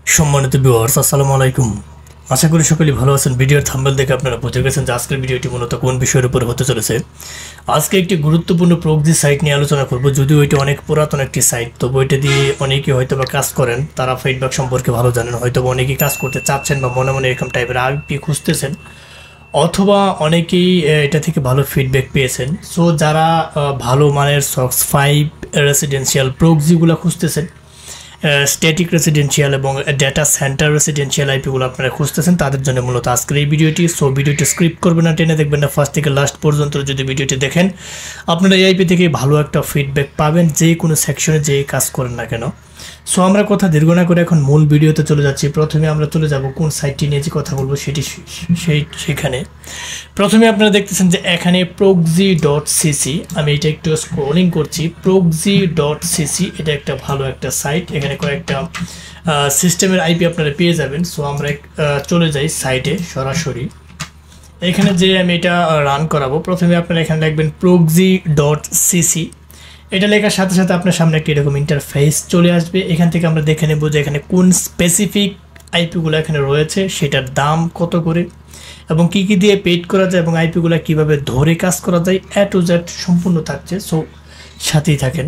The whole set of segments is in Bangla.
সম্মানিত ভিউয়ার্স, আসসালামু আলাইকুম। আশা করি সকলেই ভালো আছেন। ভিডিওর থাম্বনেল দেখে আপনারা বুঝে গেছেন যে আজকের ভিডিওটি মূলত কোন বিষয়ের উপর হতে চলেছে। আজকে একটি গুরুত্বপূর্ণ প্রক্সি সাইট নিয়ে আলোচনা করব। যদিও এটি অনেক পুরাতন একটি সাইট, তবু এটা দিয়ে অনেকেই হয়তো বা কাজ করেন, তারা ফিডব্যাক সম্পর্কে ভালো জানেন। হয়তো অনেকেই কাজ করতে চাচ্ছেন বা মনে মনে এরকম টাইপের আইপি খুঁজতেছেন, অথবা অনেকেই এটা থেকে ভালো ফিডব্যাক পেয়েছেন। সো যারা ভালো মানের সক্স 5 রেসিডেন্সিয়াল প্রক্সিগুলো খুঁজতেছেন, স্ট্যাটিক রেসিডেন্সিয়াল এবং ডেটা সেন্টার রেসিডেন্সিয়াল আইপিগুলো আপনারা খুঁজতেছেন, তাদের জন্য মূলত আজকের এই ভিডিওটি। সো ভিডিওটি স্ক্রিপ্ট করবেন না, টেনে দেখবেন না, ফার্স্ট থেকে লাস্ট পর্যন্ত যদি ভিডিওটি দেখেন আপনারা এই আইপি থেকে ভালো একটা ফিডব্যাক পাবেন, যে কোনো সেকশনে যে কাজ করেন না কেন। সো আমরা কথা দীর্ঘ না করে এখন মূল ভিডিওতে চলে যাচ্ছি। প্রথমে আমরা চলে যাব কোন সাইটটি নিয়ে যে কথা বলবো সেখানে। প্রথমে আপনারা দেখতেছেন যে এখানে proxy.cc, আমি এটা একটু স্ক্রলিং করছি। proxy.cc এটা একটা ভালো একটা সাইট, এখানে কয়েকটা সিস্টেমের আইপি আপনারা পেয়ে যাবেন। সো আমরা চলে যাই সাইটে সরাসরি। এখানে যে আমি এটা রান করাবো, প্রথমে আপনারা এখানে লিখবেন proxy.cc। এটা লেখার সাথে সাথে আপনার সামনে একটা এরকম ইন্টারফেস চলে আসবে। এখান থেকে আমরা দেখে নেব যে এখানে কোন স্পেসিফিক আইপিগুলো এখানে রয়েছে, সেটার দাম কত করে এবং কি কি দিয়ে পেড করা যায় এবং আইপিগুলো কিভাবে ধরে কাজ করা যায়, এ টু জেড সম্পূর্ণ থাকছে। সো সাথেই থাকেন।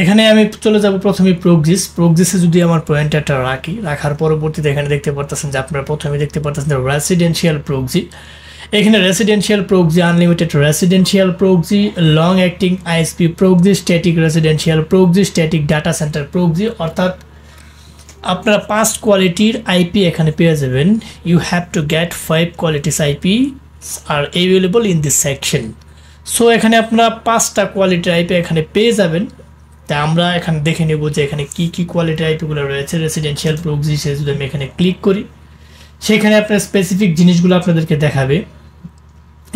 এখানে আমি চলে যাব প্রথমে প্রক্সিসে যদি আমার পয়েন্টারটা রাখার পরবর্তীতে এখানে দেখতে পারতেছেন যে আপনারা প্রথমে দেখতে পারতেছেন যে রেসিডেন্সিয়াল প্রক্সি। এখানে residential proxy, unlimited residential proxy, long acting ISP proxy, static residential proxy, static data centre proxy, অর্থাৎ আপনারা 5 কোয়ালিটির আইপি এখানে পেয়ে যাবেন। You have to get 5 qualities IP are available in this section. So এখানে আপনারা 5টা কোয়ালিটির আইপি এখানে পেয়ে যাবেন। তা আমরা এখানে দেখে নেব যে এখানে কি কি কোয়ালিটির আইপিগুলো রয়েছে। রেসিডেন্সিয়াল প্রক্সি সে যদি আমি এখানে ক্লিক করি, সেখানে আপনার স্পেসিফিক জিনিসগুলো আপনাদেরকে দেখাবে।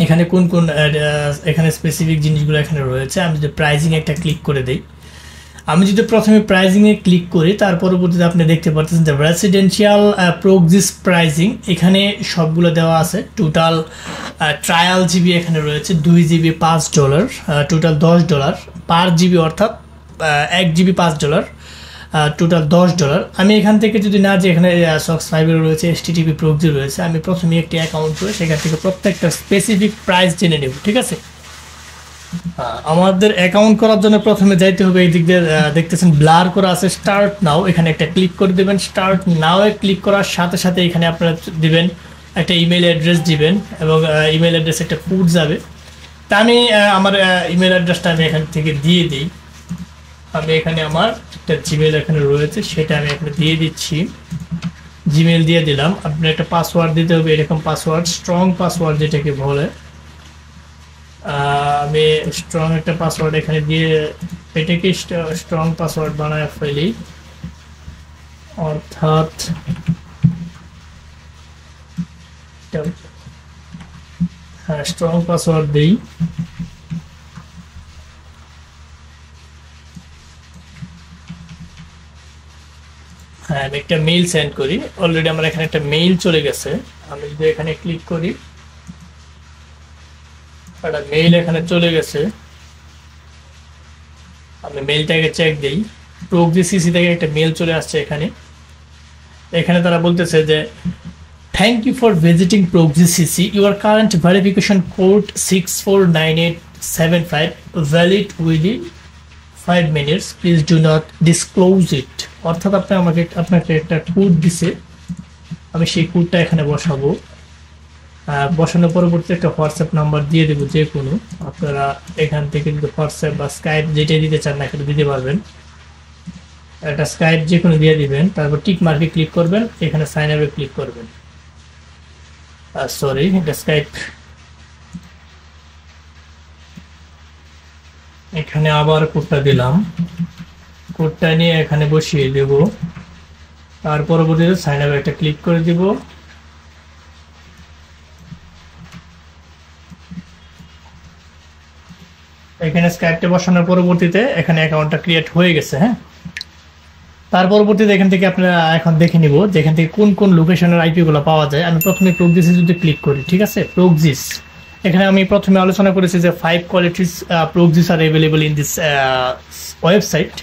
এখানে কোন কোন এখানে স্পেসিফিক জিনিসগুলো এখানে রয়েছে। আমি যদি প্রাইজিং একটা ক্লিক করে দিই, আমি যদি প্রথমে প্রাইজিংয়ে ক্লিক করি, তার পরবর্তীতে আপনি দেখতে পাচ্ছেন যে রেসিডেন্সিয়াল প্রক্সিস প্রাইজিং এখানে সবগুলো দেওয়া আছে। টোটাল ট্রায়াল জিবি এখানে রয়েছে 2 জিবি $5, টোটাল $10 পার জিবি, অর্থাৎ 1 জিবি $5, টোটাল $10। আমি এখান থেকে যদি না, যে এখানে সক্স 5 রয়েছে, এসটিটিপি প্রক্সি রয়েছে, আমি প্রথমে একটি অ্যাকাউন্ট করে সেখান থেকে প্রত্যেকটা স্পেসিফিক প্রাইস জেনে নেব। ঠিক আছে, আমাদের অ্যাকাউন্ট করার জন্য প্রথমে যাইতে হবে, এই দিক দিয়ে দেখতেছেন ব্লার করা আছে স্টার্ট নাও, এখানে একটা ক্লিক করে দেবেন। স্টার্ট নাও এ ক্লিক করার সাথে সাথে এখানে আপনারা দিবেন একটা ইমেল অ্যাড্রেস দিবেন এবং ইমেল অ্যাড্রেস একটা কোড যাবে। তা আমি আমার ইমেল অ্যাড্রেসটা আমি এখান থেকে দিয়ে দিই। আমি এখানে আমার একটা জিমেল এখানে রয়েছে, সেটা আমি এখানে দিয়ে দিচ্ছি। জিমেল দিয়ে দিলাম। আপনার একটা পাসওয়ার্ড দিতে হবে, এরকম পাসওয়ার্ড, স্ট্রং পাসওয়ার্ড যেটাকে বলে। আমি স্ট্রং একটা পাসওয়ার্ড এখানে দিয়ে এটাকে স্ট্রং পাসওয়ার্ড বানায় ফেলি, অর্থাৎ হ্যাঁ স্ট্রং পাসওয়ার্ড দিই। হ্যাঁ, আমি একটা মেইল সেন্ড করি। অলরেডি আমার এখানে একটা মেইল চলে গেছে। আমি যদি এখানে ক্লিক করি, একটা মেইল এখানে চলে গেছে। আমি মেইলটাকে চেক দিই। proxy.cc থেকে একটা মেইল চলে আসছে এখানে। এখানে তারা বলতেছে যে thank you for visiting proxy.cc, your current verification code 649875 valid within 5 minutes, please do not disclose it. অর্থাৎ আপনাকে একটা কোড দিছে, আমি সেই কোডটা এখানে বসাবো। বসানোর পরবর্তীতে একটা হোয়াটসঅ্যাপ নাম্বার দিয়ে দেবো, যে কোনো আপনারা এখান থেকে যদি হোয়াটসঅ্যাপ বা স্কাইপ যেটাই দিতে চান না সেটা দিতে পারবেন। একটা স্কাইপ যে কোনো দিয়ে দিবেন, তারপর টিক মার্কে ক্লিক করবেন, এখানে সাইন আপে ক্লিক করবেন। সরি, এটা স্কাইপ। এখানে আবার কোডটা দিলাম, কোডটা নিয়ে এখানে বসিয়ে দেব। তার পরবর্তীতে সাইন আপে একটা ক্লিক করে দিব। এখানে স্ক্রাইপটা বসানোর পরবর্তীতে এখানে অ্যাকাউন্টটা ক্রিয়েট হয়ে গেছে। হ্যাঁ, তার পরবর্তীতে এখান থেকে আপনারা এখন দেখে নিব যে এখান থেকে কোন কোন লোকেশনের আইপিগুলো পাওয়া যায়। আমি প্রথমে প্রক্সিসে যদি ক্লিক করি, ঠিক আছে, প্রক্সিস এখানে আমি প্রথমে আলোচনা করেছি যে 5 qualities proxies R available in this website.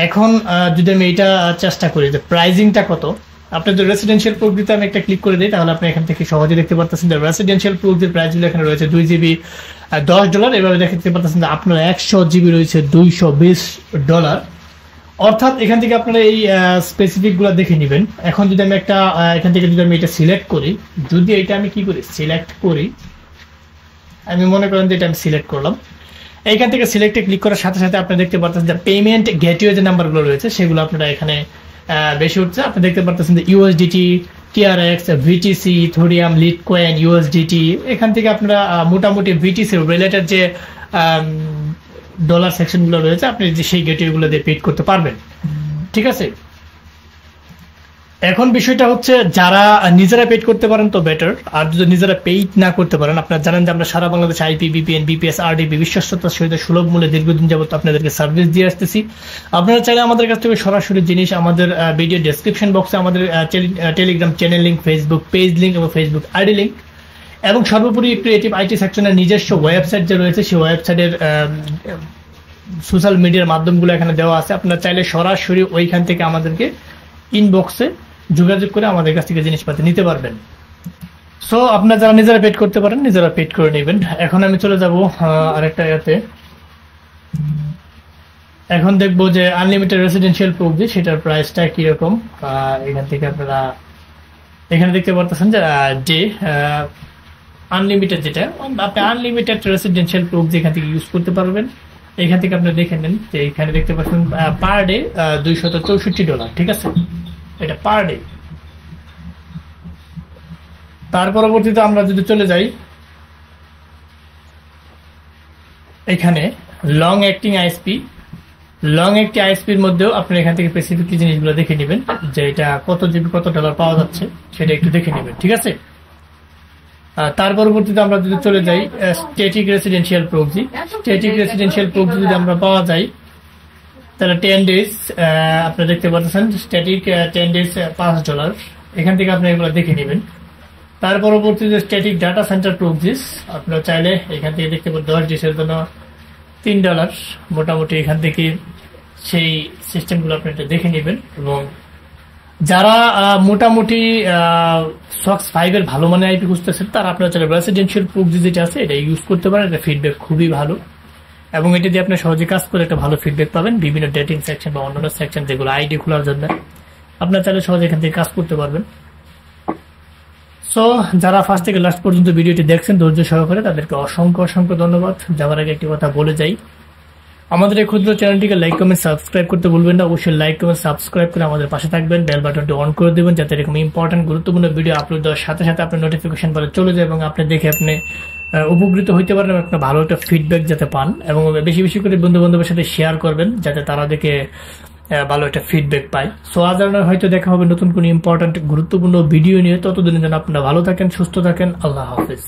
এখন যদি আমি এটা চেষ্টা করি যে প্রাইজিংটা কত, আপনাদের রেসিডেন্সিয়াল প্রুফ দিতে আমি একটা ক্লিক করে দিই, তাহলে আপনি এখান থেকে সহজে দেখতে পাচ্ছেন যে রেসিডেন্সিয়াল প্রুফের প্রাইসগুলো এখানে রয়েছে $2 GB $10। এভাবে দেখতে পাচ্ছেন যে আপনার 100 GB রয়েছে $220। অর্থাৎ এখান থেকে আপনারা এই স্পেসিফিকগুলো দেখে নেবেন। এখন যদি আমি একটা এখান থেকে যদি আমি এটা সিলেক্ট করি, যদি এটা আমি কি করি সিলেক্ট করি, আমি মনে করেন যে এটা আমি সিলেক্ট করলাম, এইখান থেকে সিলেক্টে ক্লিক করার সাথে সাথে আপনি দেখতে পাচ্ছেন যে পেমেন্ট গেটওয়ে যে নাম্বারগুলো রয়েছে সেগুলো আপনারা এখানে বেশি উঠছে। আপনি দেখতে পাচ্ছেন যে USDT, TRX, VTC, Ethereum, litecoin, USDT। এখান থেকে আপনারা মোটামুটি VTC রিলেটেড যে ডলার সেকশনগুলো রয়েছে আপনি সেই গেটওয়েগুলো দিয়ে পেড করতে পারবেন, ঠিক আছে। এখন বিষয়টা হচ্ছে যারা নিজেরা পেড করতে পারেন তো বেটার, আর যদি নিজেরা পেইড না করতে পারেন, আপনারা জানেন যে আমরা সারা বাংলাদেশে IP, VPN, BPS, RDP বিশ্বস্ততার সহিত সুলভ মূল্যে দীর্ঘদিন যাবত আপনাদেরকে সার্ভিস দিয়ে আসতেছি। আপনারা চাইলে আমাদের কাছ থেকে সরাসরি জিনিস আমাদের ভিডিও ডেসক্রিপশন বক্সে আমাদের Telegram channel link, Facebook page link এবং ফেসবুক আইডি লিঙ্ক এবং সর্বোপরি ক্রিয়েটিভ IT সেকশনের নিজস্ব ওয়েবসাইট যে রয়েছে সেই ওয়েবসাইটের সোশ্যাল মিডিয়ার মাধ্যমগুলো এখানে দেওয়া আছে। আপনারা চাইলে সরাসরি ওইখান থেকে আমাদেরকে ইনবক্সে যোগাযোগ করে আমাদের কাছ থেকে জিনিসপাতি নিতে পারবেন। সো আপনারা যারা নিজেরা পেড করতে পারেন নিজেরা পেড করে নেবেন। এখন আমি চলে যাব আরেকটা ইয়াতে, এখন দেখবো যে আনলিমিটেড রেসিডেন্সিয়াল প্রুফ দিয়ে সেটার প্রাইসটা কিরকম। এখান থেকে আপনারা এখানে দেখতে পারতেছেন যে আনলিমিটেড, যেটা আপনি আনলিমিটেড রেসিডেন্সিয়াল প্রুফ যেখান থেকে ইউজ করতে পারবেন। এখান থেকে আপনি দেখে নেন যে এখানে দেখতে পাচ্ছেন পার ডে $264, ঠিক আছে, এটা পার ডে। তার পরবর্তীতে আমরা যদি চলে যাই এখানে লং অ্যাক্টিং আইএসপির মধ্যেও আপনি এখান থেকে স্পেসিফিকলি জিনিসগুলো দেখে নেবেন যে এটা কত GB কত ডলার পাওয়া যাচ্ছে সেটা একটু দেখে নেবেন, ঠিক আছে। তার পরবর্তীতে আমরা যদি চলে যাই স্ট্যাটিক রেসিডেন্সিয়াল প্রুফ যদি আমরা পাওয়া যাই তাহলে 10 ডেজ আপনি দেখতে পাচ্ছেন স্ট্যাটিক 10 ডেজ $5। এখান থেকে আপনি এগুলো দেখে নেবেন। তার পরবর্তীতে স্ট্যাটিক ডাটা সেন্টার প্রুফ আপনারা চাইলে এখান থেকে দেখতে পাবেন 10 ডেজের জন্য $3। মোটামুটি এখান থেকে সেই সিস্টেমগুলো আপনি এটা দেখে নেবেন। এবং যারা মোটামুটি SOX 5 এর ভালো মানের আইপি খুঁজতেছেন তারা আপনারা চাইলে রেসিডেন্সিয়াল প্রুফ যেটা আছে এটা ইউজ করতে পারেন। এটা ফিডব্যাক খুবই ভালো এবং এটা দিয়ে আপনি সহজে কাজ করে একটা ভালো ফিডব্যাক পাবেন বিভিন্ন ডেটিং সেকশন বা অন্যান্য সেকশন যেগুলো আইডি খোলার জন্য আপনারা চাইলে সহজে এখান থেকে কাজ করতে পারবেন। সো যারা ফার্স্ট থেকে লাস্ট পর্যন্ত ভিডিওটি দেখছেন ধৈর্য সহকারে তাদেরকে অসংখ্য ধন্যবাদ। যাওয়ার আগে একটি কথা বলে যাই, আমাদের এই ক্ষুদ্র চ্যানেলটিকে লাইক কমেন্ট সাবস্ক্রাইব করতে ভুলবেন না। অবশ্যই লাইক কমেন্ট সাবস্ক্রাইব করে আমাদের পাশে থাকবেন, বেল বাটনটি অন করে দেবেন যাতে এরকম ইম্পর্টেন্ট গুরুত্বপূর্ণ ভিডিও আপলোড দেওয়ার সাথে সাথে আপনার নোটিফিকেশন বারে চলে যায় এবং আপনি দেখে আপনি উপকৃত হইতে পারেন এবং একটা ভালো একটা ফিডব্যাক যাতে পান। এবং বেশি বেশি করে বন্ধু বান্ধবের সাথে শেয়ার করবেন যাতে তারা দেখে ভালো একটা ফিডব্যাক পায়। সো আজ হয়তো দেখা হবে নতুন কোনো ইম্পর্টেন্ট গুরুত্বপূর্ণ ভিডিও নিয়ে। ততদিনের জন্য আপনারা ভালো থাকেন, সুস্থ থাকেন। আল্লাহ হাফেজ।